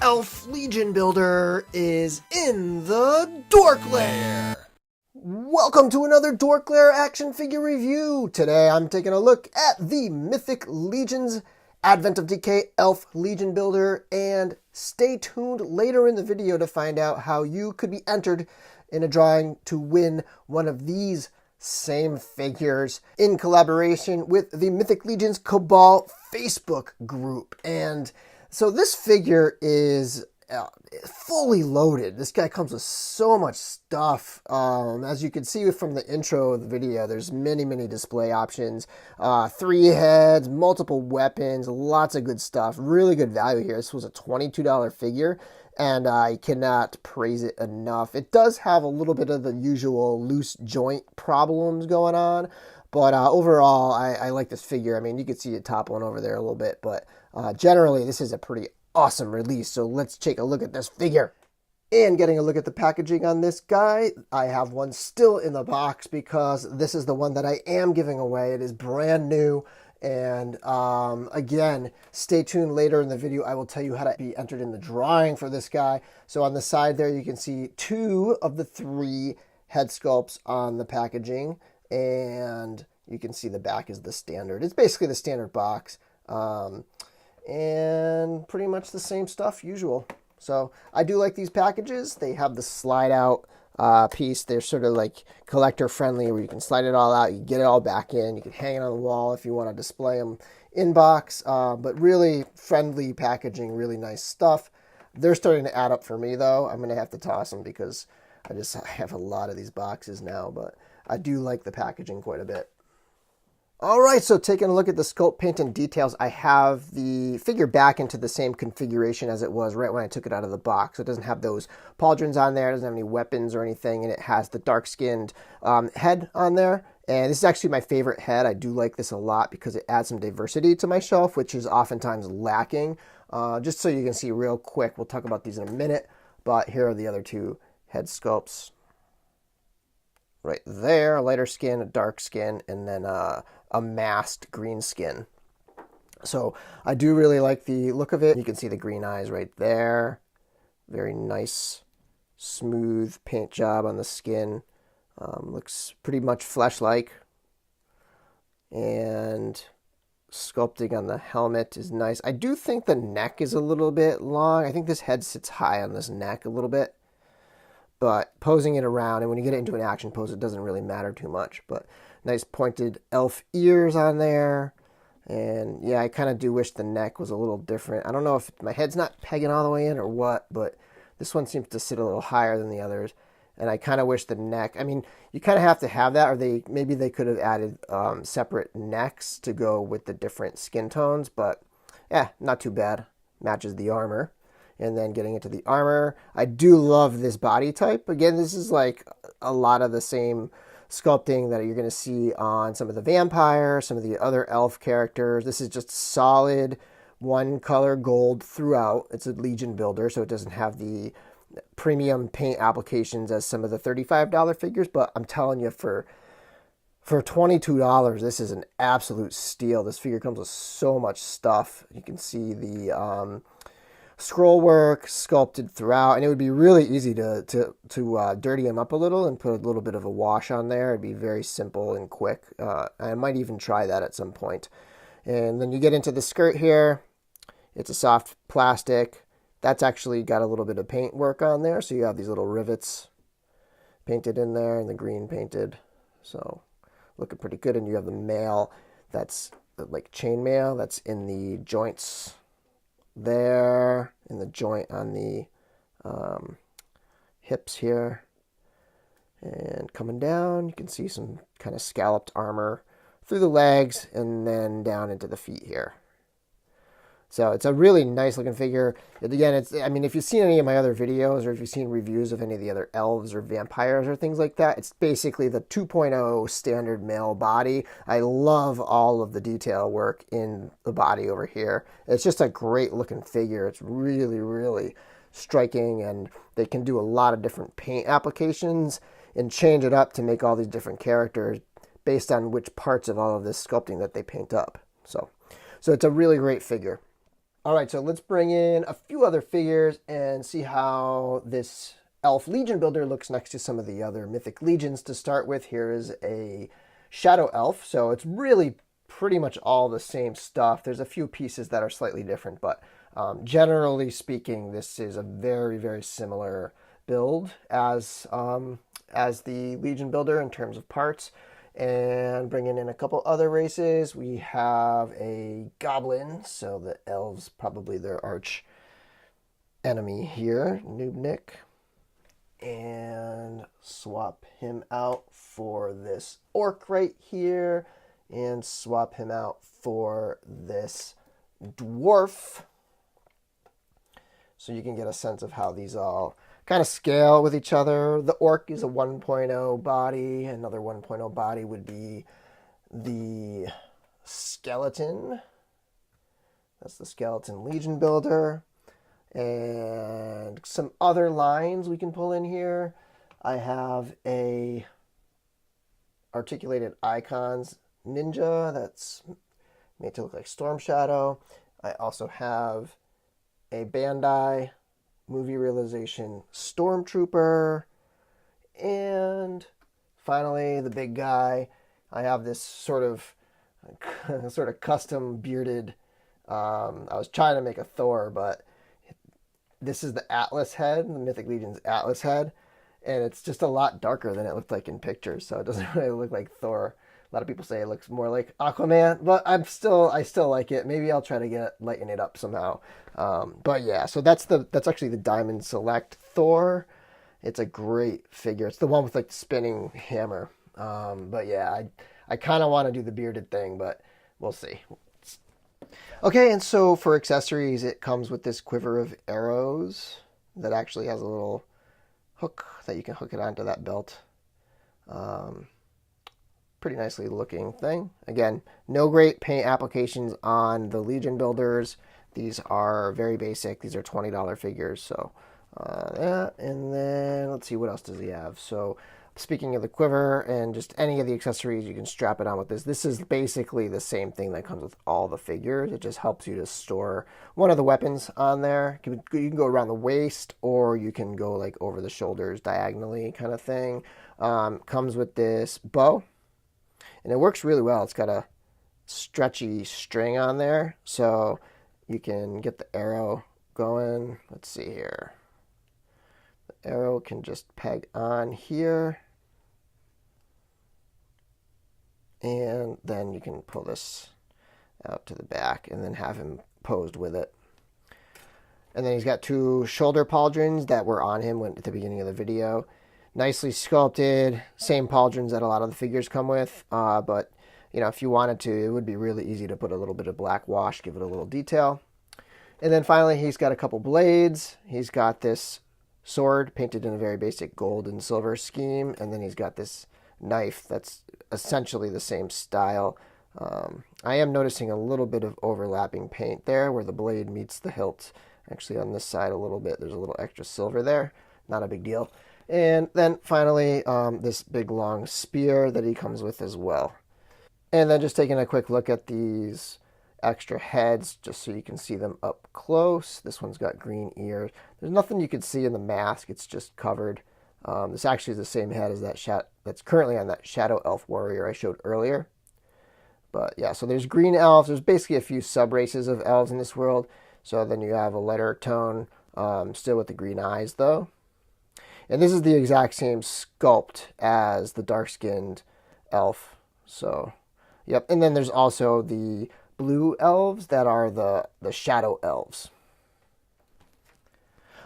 Elf Legion Builder is in the DorkLair. Welcome to another DorkLair action figure review. Today I'm taking a look at the Mythic Legion's Advent of Decay Elf Legion Builder, and stay tuned later in the video to find out how you could be entered in a drawing to win one of these same figures in collaboration with the Mythic Legion's Cabal Facebook group. And so this figure is fully loaded. This guy comes with so much stuff. As you can see from the intro of the video, there's many display options, 3 heads, multiple weapons, lots of good stuff. Really good value here. This was a $22 figure, and I cannot praise it enough. It does have a little bit of the usual loose joint problems going on, but overall, I like this figure. I mean, you can see it toppling over there a little bit, but generally, this is a pretty awesome release. So let's take a look at this figure. And getting a look at the packaging on this guy, I have one still in the box because this is the one that I am giving away. It is brand new. And again, stay tuned later in the video. I will tell you how to be entered in the drawing for this guy. So on the side there, you can see 2 of the 3 head sculpts on the packaging. And you can see the back is the standard. It's basically the standard box. And pretty much the same stuff usual. So I do like these packages. They have the slide out piece. They're sort of like collector friendly, where you can slide it all out, you get it all back in, you can hang it on the wall if you want to display them in box, but really friendly packaging, really nice stuff. They're starting to add up for me though. I'm gonna have to toss them because I have a lot of these boxes now, but I do like the packaging quite a bit. All right, so taking a look at the sculpt, paint, and details, I have the figure back into the same configuration as it was right when I took it out of the box. So it doesn't have those pauldrons on there, it doesn't have any weapons or anything, and it has the dark-skinned head on there. And this is actually my favorite head. I do like this a lot because it adds some diversity to my shelf, which is oftentimes lacking. Just so you can see real quick, we'll talk about these in a minute, but here are the other 2 head sculpts. Right there, a lighter skin, a dark skin, and then a masked green skin. So I do really like the look of it. You can see the green eyes right there. Very nice, smooth paint job on the skin. Looks pretty much flesh-like. And sculpting on the helmet is nice. I do think the neck is a little bit long. I think this head sits high on this neck a little bit. But posing it around, and when you get it into an action pose, it doesn't really matter too much. But nice pointed elf ears on there. And yeah, I kind of do wish the neck was a little different. I don't know if my head's not pegging all the way in or what, but this one seems to sit a little higher than the others. And I kind of wish the neck, I mean, you kind of have to have that, or maybe they could have added separate necks to go with the different skin tones. But yeah, not too bad. Matches the armor. And then getting into the armor, I do love this body type. Again, this is like a lot of the same sculpting that you're going to see on some of the vampire, some of the other elf characters. This is just solid 1 color gold throughout. It's a Legion builder, so it doesn't have the premium paint applications as some of the $35 figures. But I'm telling you, for $22, this is an absolute steal. This figure comes with so much stuff. You can see the scroll work sculpted throughout, and it would be really easy to dirty him up a little and put a little bit of a wash on there. It'd be very simple and quick. I might even try that at some point. And then you get into the skirt here. It's a soft plastic. That's actually got a little bit of paint work on there, so you have these little rivets painted in there and the green painted. So looking pretty good. And you have the mail that's like chain mail that's in the joints there, in the joint on the hips here, and coming down you can see some kind of scalloped armor through the legs and then down into the feet here. So it's a really nice looking figure. Again, I mean, if you've seen any of my other videos, or if you've seen reviews of any of the other elves or vampires or things like that, it's basically the 2.0 standard male body. I love all of the detail work in the body over here. It's just a great looking figure. It's really striking, and they can do a lot of different paint applications and change it up to make all these different characters based on which parts of all of this sculpting that they paint up. So it's a really great figure. All right, so let's bring in a few other figures and see how this Elf Legion builder looks next to some of the other Mythic Legions. To start with, here is a Shadow Elf, so it's really pretty much all the same stuff. There's a few pieces that are slightly different, but generally speaking, this is a very, very similar build as the Legion builder in terms of parts. And bringing in a couple other races, we have a Goblin, so the elves probably their arch enemy here, Noob Nick, and swap him out for this Orc right here, and swap him out for this Dwarf. So you can get a sense of how these all kind of scale with each other. The Orc is a 1.0 body. Another 1.0 body would be the Skeleton. That's the Skeleton Legion builder. And some other lines we can pull in here. I have a Articulated Icons Ninja that's made to look like Storm Shadow. I also have a Bandai Movie Realization Stormtrooper. And finally, the big guy. I have this sort of custom bearded. I was trying to make a Thor, but this is the Atlas head, the Mythic Legion's Atlas head, and it's just a lot darker than it looked like in pictures, so it doesn't really look like Thor. A lot of people say it looks more like Aquaman, but I still like it. Maybe I'll try to lighten it up somehow. But yeah, so that's actually the Diamond Select Thor. It's a great figure. It's the one with like the spinning hammer. But yeah, I kind of want to do the bearded thing, but we'll see. Okay, and so for accessories, it comes with this quiver of arrows that actually has a little hook that you can hook it onto that belt. Pretty nicely looking thing. Again, no great paint applications on the Legion builders. These are very basic. These are $20 figures. So that, and then let's see, what else does he have? So speaking of the quiver and just any of the accessories, you can strap it on with this. This is basically the same thing that comes with all the figures. It just helps you to store one of the weapons on there. You can go around the waist, or you can go like over the shoulders diagonally kind of thing. Comes with this bow, and it works really well. It's got a stretchy string on there, so you can get the arrow going. Let's see here. The arrow can just peg on here, and then you can pull this out to the back and then have him posed with it. And then he's got two shoulder pauldrons that were on him at the beginning of the video. Nicely sculpted, same pauldrons that a lot of the figures come with, but you know, if you wanted to, it would be really easy to put a little bit of black wash, give it a little detail. And then finally, he's got a couple blades. He's got this sword painted in a very basic gold and silver scheme, and then he's got this knife that's essentially the same style. I am noticing a little bit of overlapping paint there where the blade meets the hilt. Actually, on this side a little bit, there's a little extra silver there. Not a big deal. And then finally, this big long spear that he comes with as well. And then just taking a quick look at these extra heads, just so you can see them up close. This one's got green ears. There's nothing you can see in the mask. It's just covered. This actually is the same head as that's currently on that Shadow Elf Warrior I showed earlier. But yeah, so there's green elves. There's basically a few sub-races of elves in this world. So then you have a lighter tone, still with the green eyes though. And this is the exact same sculpt as the dark-skinned elf. So, yep. And then there's also the blue elves that are the shadow elves.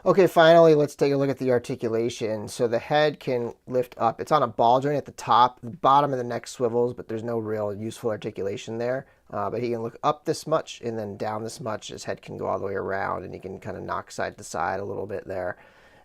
Okay, finally, let's take a look at the articulation. So the head can lift up. It's on a ball joint at the top. The bottom of the neck swivels, but there's no real useful articulation there. But he can look up this much and then down this much. His head can go all the way around, and he can kind of knock side to side a little bit there.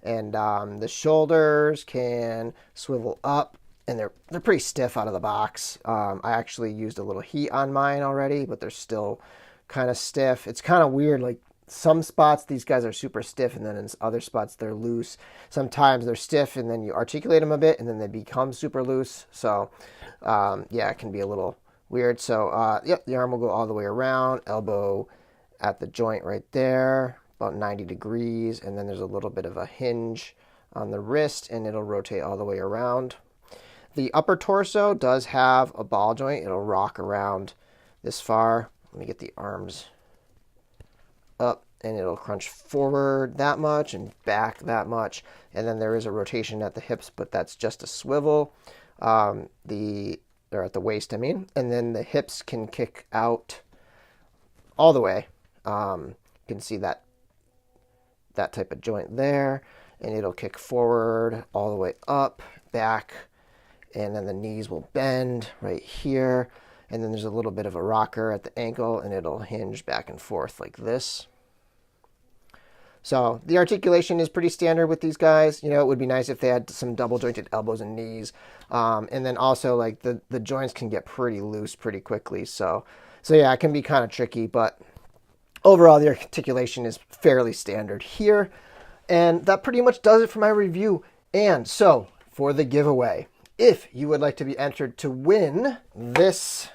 And the shoulders can swivel up, and they're pretty stiff out of the box. I actually used a little heat on mine already, but they're still kind of stiff. It's kind of weird, like some spots these guys are super stiff, and then in other spots they're loose. Sometimes they're stiff, and then you articulate them a bit, and then they become super loose. So yeah, it can be a little weird. So yep, the arm will go all the way around, elbow at the joint right there, about 90 degrees, and then there's a little bit of a hinge on the wrist, and it'll rotate all the way around. The upper torso does have a ball joint. It'll rock around this far. Let me get the arms up, and it'll crunch forward that much and back that much. And then there is a rotation at the hips, but that's just a swivel. They're at the waist, I mean. And then the hips can kick out all the way. You can see that type of joint there, and it'll kick forward all the way up, back, and then the knees will bend right here, and then there's a little bit of a rocker at the ankle, and it'll hinge back and forth like this. So the articulation is pretty standard with these guys. You know, it would be nice if they had some double jointed elbows and knees, and then also like the joints can get pretty loose pretty quickly. So yeah, it can be kind of tricky, but overall the articulation is fairly standard here. And that pretty much does it for my review. And so for the giveaway, if you would like to be entered to win this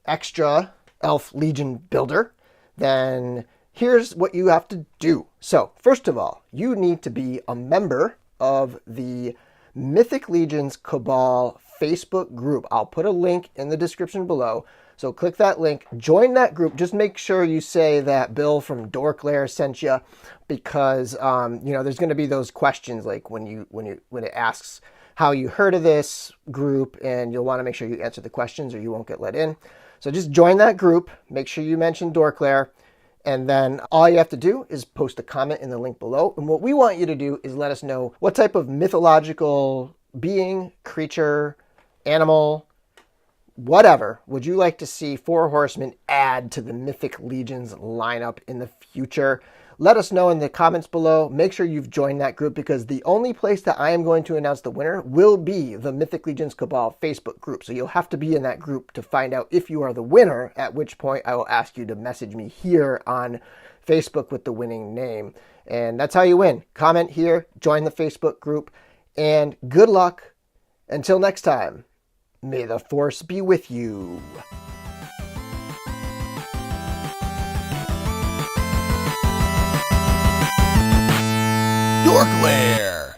extra Elf Legion builder, then here's what you have to do. So first of all, you need to be a member of the Mythic Legion's Cabal Facebook group. I'll put a link in the description below. So click that link, join that group. Just make sure you say that Bill from DorkLair sent you, because you know, there's going to be those questions like when it asks how you heard of this group, and you'll want to make sure you answer the questions or you won't get let in. So just join that group. Make sure you mention DorkLair, and then all you have to do is post a comment in the link below. And what we want you to do is let us know what type of mythological being, creature, animal, whatever would you like to see 4 Horsemen add to the Mythic Legion's lineup in the future. Let us know in the comments below. Make sure you've joined that group, because the only place that I am going to announce the winner will be the Mythic Legion's Cabal Facebook group. So you'll have to be in that group to find out if you are the winner, at which point I will ask you to message me here on Facebook with the winning name. And that's how you win. Comment here, join the Facebook group, and good luck. Until next time, may the Force be with you. DorkLair.